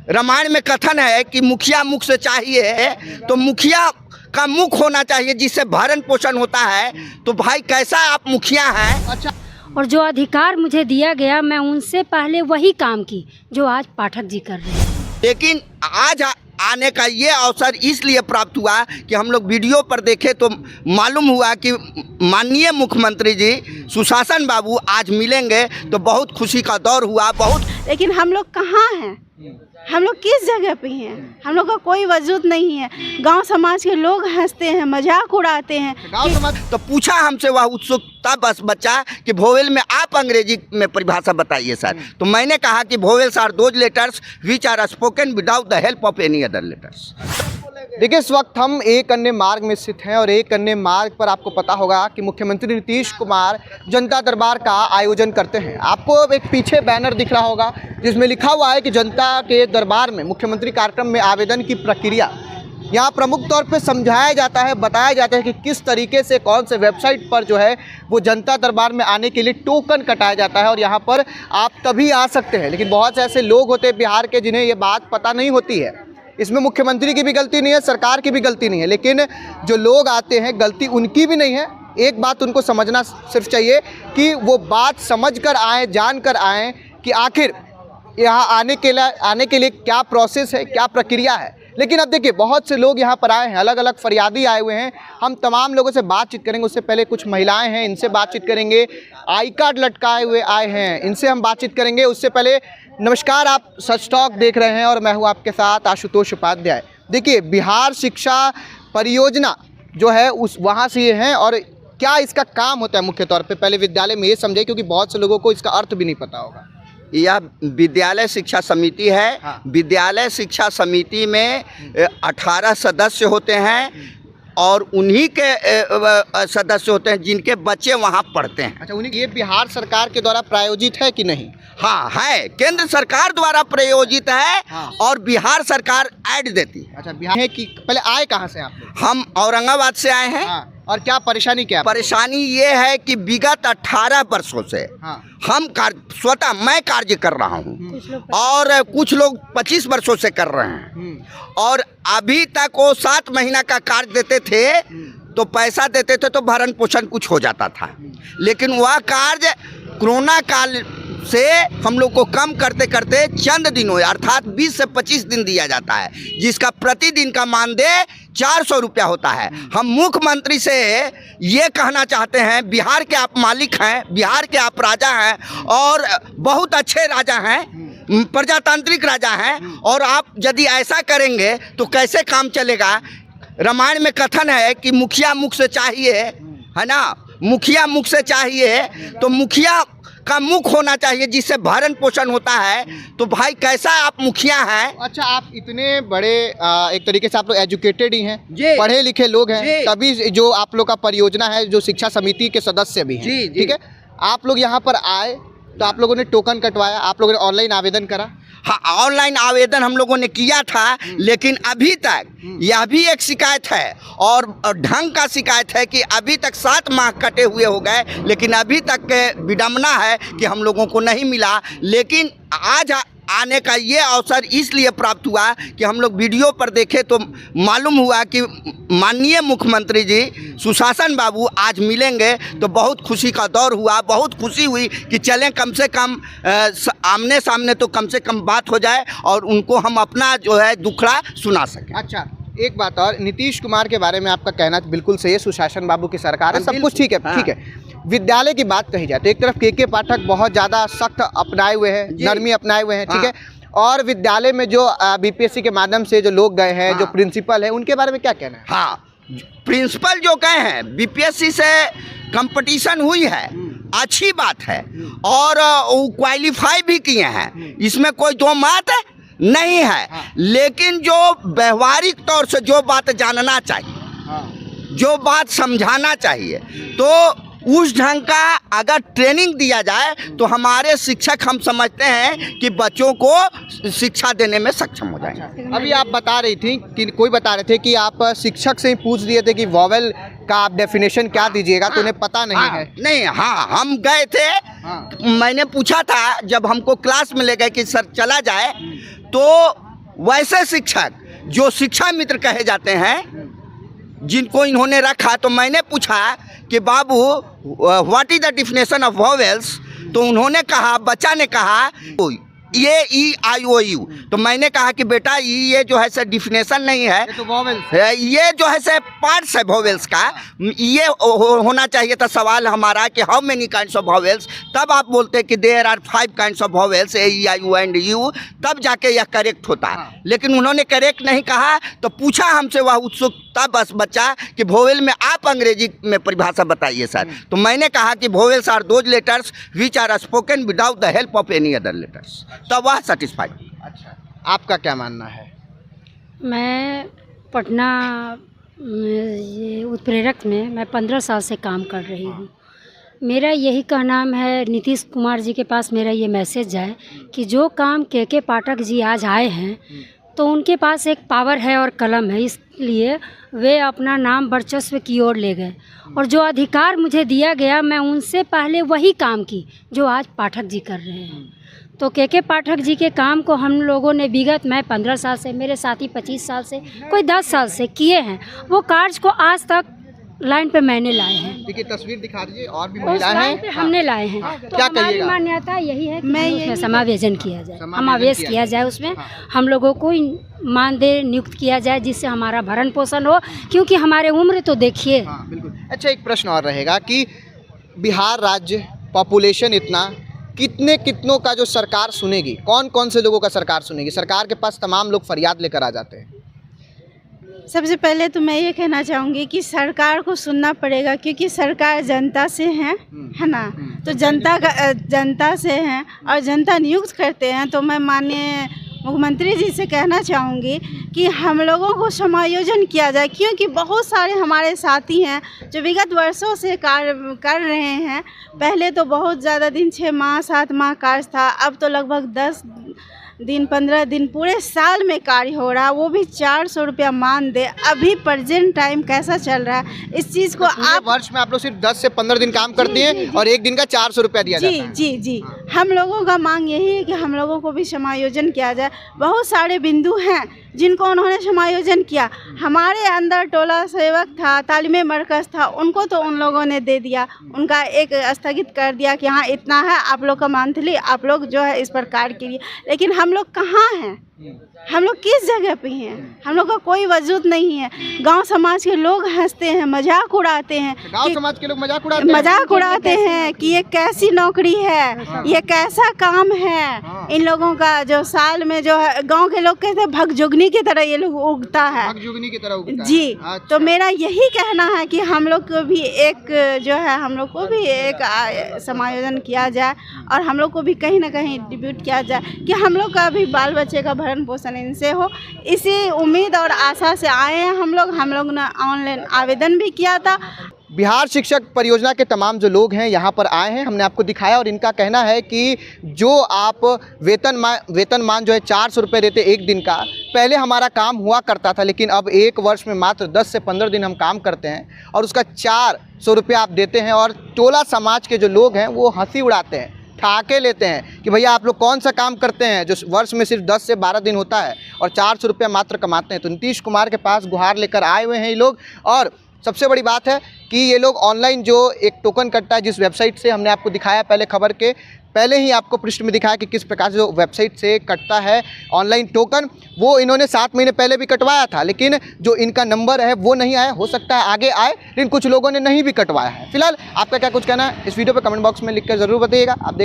रामायण में कथन है कि मुखिया मुख से चाहिए, तो मुखिया का मुख होना चाहिए जिससे भरण पोषण होता है। तो भाई कैसा आप मुखिया हैं? अच्छा, और जो अधिकार मुझे दिया गया मैं उनसे पहले वही काम की जो आज पाठक जी कर रहे हैं। लेकिन आज आने का ये अवसर इसलिए प्राप्त हुआ कि हम लोग वीडियो पर देखे तो मालूम हुआ कि माननीय मुख्यमंत्री जी सुशासन बाबू आज मिलेंगे, तो बहुत खुशी का दौर हुआ। बहुत लेकिन हम लोग कहाँ हैं, हम लोग किस जगह पे हैं? हम लोग का कोई वजूद नहीं है। गांव समाज के लोग हंसते हैं, मजाक उड़ाते हैं। गाँव समाज तो पूछा हमसे वह उत्सुकता बस बच्चा कि भोवेल में आप अंग्रेजी में परिभाषा बताइए सर। तो मैंने कहा कि vowels are those letters which are spoken without the help of any other letters. देखिए, इस वक्त हम एक अन्य मार्ग में स्थित हैं और एक अन्य मार्ग पर आपको पता होगा कि मुख्यमंत्री नीतीश कुमार जनता दरबार का आयोजन करते हैं। आपको एक पीछे बैनर दिख रहा होगा जिसमें लिखा हुआ है कि जनता के दरबार में मुख्यमंत्री कार्यक्रम में आवेदन की प्रक्रिया। यहाँ प्रमुख तौर पे समझाया जाता है, बताया जाता है कि किस तरीके से कौन से वेबसाइट पर जो है वो जनता दरबार में आने के लिए टोकन कटाया जाता है और यहाँ पर आप तभी आ सकते हैं। लेकिन बहुत से ऐसे लोग होते हैं बिहार के जिन्हें ये बात पता नहीं होती है। इसमें मुख्यमंत्री की भी गलती नहीं है, सरकार की भी गलती नहीं है, लेकिन जो लोग आते हैं गलती उनकी भी नहीं है। एक बात उनको समझना सिर्फ चाहिए कि वो बात समझ कर आएँ, जान कर आएँ कि आखिर यहाँ आने के लिए क्या प्रोसेस है, क्या प्रक्रिया है। लेकिन अब देखिए, बहुत से लोग यहाँ पर आए हैं, अलग अलग फरियादी आए हुए हैं। हम तमाम लोगों से बातचीत करेंगे। उससे पहले कुछ महिलाएं हैं, इनसे बातचीत करेंगे। आई कार्ड लटकाए हुए आए हैं, इनसे हम बातचीत करेंगे। उससे पहले नमस्कार, आप सच टॉक देख रहे हैं और मैं हूँ आपके साथ आशुतोष उपाध्याय। देखिए, बिहार शिक्षा परियोजना जो है उस वहाँ से ये हैं और क्या इसका काम होता है मुख्य तौर पे, पहले विद्यालय में ये समझे, क्योंकि बहुत से लोगों को इसका अर्थ भी नहीं पता होगा। यह विद्यालय शिक्षा समिति है। हाँ। विद्यालय शिक्षा समिति में 18 सदस्य होते हैं और उन्हीं के सदस्य होते हैं जिनके बच्चे वहाँ पढ़ते हैं। अच्छा, उन्हीं ये बिहार सरकार के द्वारा प्रायोजित है कि नहीं? हाँ है, केंद्र सरकार द्वारा प्रायोजित है। हाँ। और बिहार सरकार ऐड देती है। अच्छा, बिहार है कि पहले आए कहाँ से आप लोग? हम औरंगाबाद से आए हैं। हाँ। और क्या परेशानी क्या है? परेशानी ये है कि विगत 18 वर्षों से हाँ। हम स्वतः मैं कार्य कर रहा हूँ और कुछ लोग 25 वर्षों से कर रहे हैं। और अभी तक वो 7 महीना का कार्य देते थे, तो पैसा देते थे तो भरण पोषण कुछ हो जाता था। लेकिन वह कार्य कोरोना काल से हम लोग को कम करते करते चंद दिनों अर्थात 20 से 25 दिन दिया जाता है, जिसका प्रतिदिन का मानदेय 400 रुपया होता है। हम मुख्यमंत्री से ये कहना चाहते हैं, बिहार के आप मालिक हैं, बिहार के आप राजा हैं और बहुत अच्छे राजा हैं, प्रजातांत्रिक राजा हैं, और आप यदि ऐसा करेंगे तो कैसे काम चलेगा? रामायण में कथन है कि मुखिया मुख से चाहिए, है ना, मुखिया मुख से चाहिए, तो मुखिया का मुख होना चाहिए जिससे भरण पोषण होता है। तो भाई कैसा आप मुखिया हैं? अच्छा, आप इतने बड़े एक तरीके से आप लोग एजुकेटेड ही हैं, जी। पढ़े लिखे लोग हैं, जी। तभी जो आप लोग का परियोजना है, जो शिक्षा समिति के सदस्य भी हैं, जी, जी। ठीक है। आप लोग यहाँ पर आए तो आप लोगों ने टोकन कटवाया, आप लोगों ने ऑनलाइन आवेदन करा? हाँ, ऑनलाइन आवेदन हम लोगों ने किया था, लेकिन अभी तक यह भी एक शिकायत है और ढंग का शिकायत है कि अभी तक 7 माह कटे हुए हो गए, लेकिन अभी तक विडम्बना है कि हम लोगों को नहीं मिला। लेकिन आज आने का ये अवसर इसलिए प्राप्त हुआ कि हम लोग वीडियो पर देखे तो मालूम हुआ कि माननीय मुख्यमंत्री जी सुशासन बाबू आज मिलेंगे, तो बहुत खुशी का दौर हुआ। बहुत खुशी हुई कि चलें, कम से कम आमने सामने तो कम से कम बात हो जाए और उनको हम अपना जो है दुखड़ा सुना सकें। अच्छा, एक बात और, नीतीश कुमार के बारे में आपका कहना बिल्कुल सही है, सुशासन बाबू की सरकार है, सब कुछ ठीक है। हाँ। ठीक है, विद्यालय की बात कही जाए तो एक तरफ के पाठक बहुत ज़्यादा सख्त अपनाए हुए हैं, नरमी अपनाए हुए हैं, ठीक है। और विद्यालय में जो बीपीएससी के माध्यम से जो लोग गए हैं, जो प्रिंसिपल है, उनके बारे में क्या कहना है? हाँ, प्रिंसिपल जो गए हैं, बीपीएससी से कंपटीशन हुई है, अच्छी बात है, और वो क्वालिफाई भी किए हैं, इसमें कोई दो मत नहीं है। लेकिन जो व्यवहारिक तौर से जो बात जानना चाहिए, जो बात समझाना चाहिए, तो उस ढंग का अगर ट्रेनिंग दिया जाए तो हमारे शिक्षक, हम समझते हैं कि बच्चों को शिक्षा देने में सक्षम हो जाएंगे। अभी आप बता रही थी कि कोई बता रहे थे कि आप शिक्षक से ही पूछ दिए थे कि वॉवेल का आप डेफिनेशन क्या दीजिएगा, तो उन्हें पता नहीं है। नहीं, हाँ, हम गए थे, मैंने पूछा था, जब हमको क्लास में ले गए कि सर चला जाए, तो वैसे शिक्षक जो शिक्षा मित्र कहे जाते हैं, जिनको इन्होंने रखा, तो मैंने पूछा कि बाबू what is the definition of vowels, तो उन्होंने कहा, बच्चा ने कहा ये E-I-O-U। तो मैंने कहा कि बेटा ये जो है सर डिफिनेशन नहीं है, ये तो वॉवेल्स ये जो है सर पार्ट्स है वॉवेल्स का। ये होना चाहिए था सवाल हमारा कि how many kinds of vowels, तब आप बोलते कि there are 5 kinds of vowels A-E-I-O and U, तब जाके यह करेक्ट होता। लेकिन उन्होंने करेक्ट नहीं कहा, तो पूछा हमसे वह उत्सुकता बस बच्चा कि वोवेल में आप अंग्रेजी में परिभाषा बताइए सर। तो मैंने कहा कि vowels are those letters which are spoken without the help of any other letters, तब वह सेटिस्फाइड। अच्छा, आपका क्या मानना है? मैं पटना ये उत्प्रेरक में मैं 15 साल से काम कर रही हूँ। मेरा यही कहना है, नीतीश कुमार जी के पास मेरा ये मैसेज है कि जो काम के पाठक जी आज आए हैं, तो उनके पास एक पावर है और कलम है, इसलिए वे अपना नाम वर्चस्व की ओर ले गए। और जो अधिकार मुझे दिया गया, मैं उनसे पहले वही काम की जो आज पाठक जी कर रहे हैं। तो के पाठक जी के काम को हम लोगों ने विगत, मैं 15 साल से, मेरे साथी 25 साल से, कोई 10 साल से किए हैं। वो कार्य को आज तक लाइन पे मैंने लाए हैं। देखिए तस्वीर दिखा दीजिए, और भी उस महिलाएं लाइन पे हैं। हमने लाए हैं। तो क्या हमारी कहिएगा? मान्यता यही है कि मैं उसमें यही समावेशन किया जाए, समावेशन समावेश किया किया जाए उसमें। हम लोगों को मानदेय नियुक्त किया जाए, जिससे हमारा भरण पोषण हो, क्योंकि हमारे उम्र तो देखिए। हाँ बिल्कुल। अच्छा, एक प्रश्न और रहेगा कि बिहार राज्य, पॉपुलेशन इतना, कितनों का जो सरकार सुनेगी, कौन कौन से लोगों का सरकार सुनेगी? सरकार के पास तमाम लोग फरियाद लेकर आ जाते हैं। सबसे पहले तो मैं ये कहना चाहूँगी कि सरकार को सुनना पड़ेगा, क्योंकि सरकार जनता से है ना। तो जनता से हैं और जनता नियुक्त करते हैं। तो मैं माननीय मुख्यमंत्री जी से कहना चाहूँगी कि हम लोगों को समायोजन किया जाए, क्योंकि बहुत सारे हमारे साथी हैं जो विगत वर्षों से कार्य कर रहे हैं। पहले तो बहुत ज़्यादा दिन, 6 माह 7 माह कार्य था, अब तो लगभग 10 दिन 15 दिन पूरे साल में कार्य हो रहा है, वो भी 400 रुपया मान दे। अभी प्रेजेंट टाइम कैसा चल रहा है, इस चीज़ को आप वर्ष में आप लोग सिर्फ 10 से 15 दिन काम करती हैं और एक दिन का 400 रुपया दिया जाता है। जी हम लोगों का मांग यही है कि हम लोगों को भी समायोजन किया जाए। बहुत सारे बिंदु हैं जिनको उन्होंने समायोजन किया। हमारे अंदर टोला सेवक था, तालीमे मरकज़ था, उनको तो उन लोगों ने दे दिया, उनका एक स्थगित कर दिया कि हाँ इतना है आप लोग का मंथली, आप लोग जो है इस पर कार्य कीजिए। लेकिन हम लोग कहाँ हैं, हम लोग किस जगह पे हैं? हम लोग का कोई वजूद नहीं है। गांव समाज के लोग हंसते हैं, मजाक उड़ाते हैं। गांव समाज के लोग मजाक उड़ाते हैं कि ये कैसी नौकरी है, ये कैसा काम है। इन लोगों का जो साल में जो है, गांव के लोग कहते हैं भगजुगनी की तरह ये लोग उगता है, भगजुगनी की तरह उगता है। जी। अच्छा। तो मेरा यही कहना है कि हम लोग को भी एक जो है, हम लोग को भी एक समायोजन किया जाए और हम लोग को भी कहीं ना कहीं डिब्यूट किया जाए कि हम लोग का भी बाल बच्चे का भरण पोषण इनसे हो। इसी उम्मीद और आशा से आए हैं हम लोग ने ऑनलाइन आवेदन भी किया था। बिहार शिक्षक परियोजना के तमाम जो लोग हैं यहाँ पर आए हैं, हमने आपको दिखाया, और इनका कहना है कि जो आप वेतनमान जो है 400 रुपये देते एक दिन का, पहले हमारा काम हुआ करता था, लेकिन अब एक वर्ष में मात्र 10 से 15 दिन हम काम करते हैं और उसका 400 रुपये आप देते हैं। और टोला समाज के जो लोग हैं वो हंसी उड़ाते हैं, ठाके लेते हैं कि भैया आप लोग कौन सा काम करते हैं जो वर्ष में सिर्फ 10 से 12 दिन होता है और 400 रुपया मात्र कमाते हैं। तो नीतीश कुमार के पास गुहार लेकर आए हुए हैं ये लोग। और सबसे बड़ी बात है कि ये लोग ऑनलाइन जो एक टोकन कटता है, जिस वेबसाइट से हमने आपको दिखाया पहले खबर के पहले ही आपको पृष्ठ में दिखाया कि किस प्रकार से जो वेबसाइट से कटता है ऑनलाइन टोकन, वो इन्होंने 7 महीने पहले भी कटवाया था, लेकिन जो इनका नंबर है वो नहीं आया। हो सकता है आगे आए, लेकिन कुछ लोगों ने नहीं भी कटवाया है। फिलहाल आपका क्या कुछ कहना है इस वीडियो पे कमेंट बॉक्स में लिखकर ज़रूर बताइएगा। आप